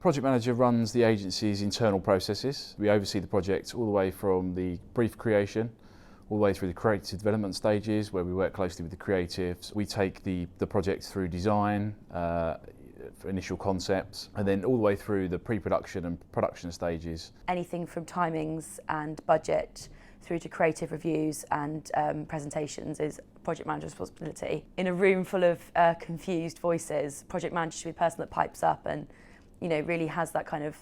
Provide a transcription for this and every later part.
Project manager runs the agency's internal processes. We oversee the project all the way from the brief creation, all the way through the creative development stages where we work closely with the creatives. We take the project through design, for initial concepts, and then all the way through the pre-production and production stages. Anything from timings and budget through to creative reviews and presentations is project manager's responsibility. In a room full of confused voices, project manager should be the person that pipes up and really has that kind of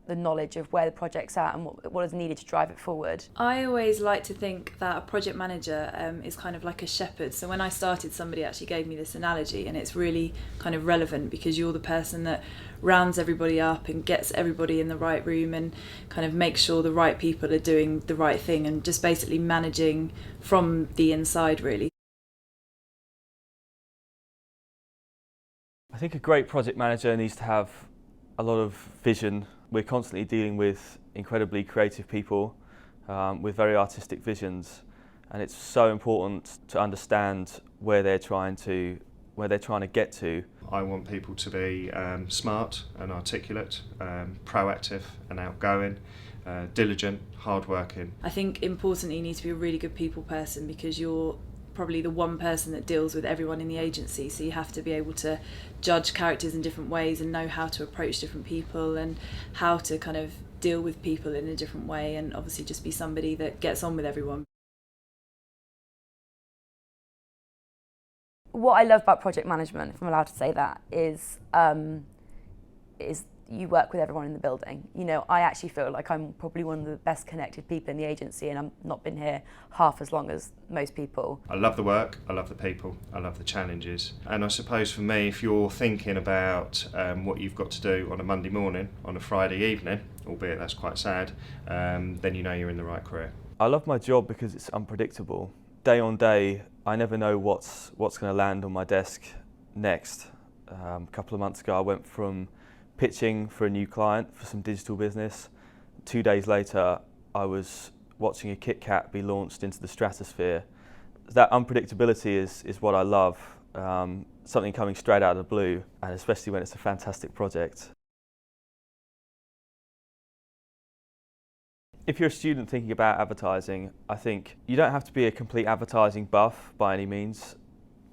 the knowledge of where the project's at and what is needed to drive it forward. I always like to think that a project manager is kind of like a shepherd. So when I started, somebody actually gave me this analogy, and it's really kind of relevant because you're the person that rounds everybody up and gets everybody in the right room and kind of makes sure the right people are doing the right thing, and just basically managing from the inside, really. I think a great project manager needs to have a lot of vision. We're constantly dealing with incredibly creative people with very artistic visions, and it's so important to understand where they're trying to get to. I want people to be smart and articulate, proactive and outgoing, diligent, hardworking. I think importantly you need to be a really good people person, because you're probably the one person that deals with everyone in the agency, so you have to be able to judge characters in different ways and know how to approach different people and how to kind of deal with people in a different way, and obviously just be somebody that gets on with everyone. What I love about project management, if I'm allowed to say that, is you work with everyone in the building. I actually feel like I'm probably one of the best connected people in the agency, and I've not been here half as long as most people. I love the work, I love the people, I love the challenges. And I suppose for me, if you're thinking about what you've got to do on a Monday morning, on a Friday evening, albeit that's quite sad, then you know you're in the right career. I love my job because it's unpredictable. Day on day, I never know what's going to land on my desk next. A couple of months ago, I went from pitching for a new client for some digital business. 2 days later, I was watching a Kit Kat be launched into the stratosphere. That unpredictability is what I love, something coming straight out of the blue, and especially when it's a fantastic project. If you're a student thinking about advertising, I think you don't have to be a complete advertising buff by any means.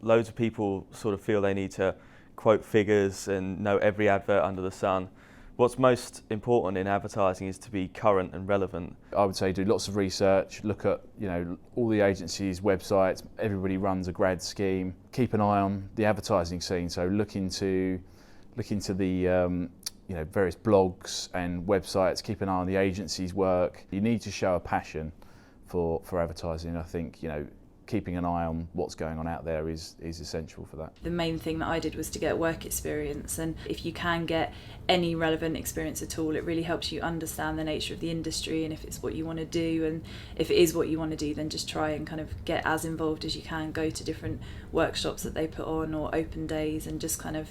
Loads of people sort of feel they need to quote figures and know every advert under the sun. What's most important in advertising is to be current and relevant. I would say do lots of research, look at all the agencies' websites. Everybody runs a grad scheme. Keep an eye on the advertising scene, so look into the various blogs and websites. Keep an eye on the agency's work. You need to show a passion for advertising. I think keeping an eye on what's going on out there is essential for that. The main thing that I did was to get work experience, and if you can get any relevant experience at all, it really helps you understand the nature of the industry and if it's what you want to do, and if it is what you want to do, then just try and kind of get as involved as you can, go to different workshops that they put on or open days, and just kind of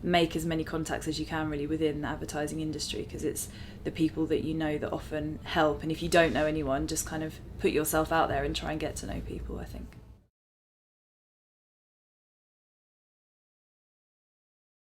make as many contacts as you can really within the advertising industry, because it's the people that that often help. And if you don't know anyone, just kind of put yourself out there and try and get to know people, I think.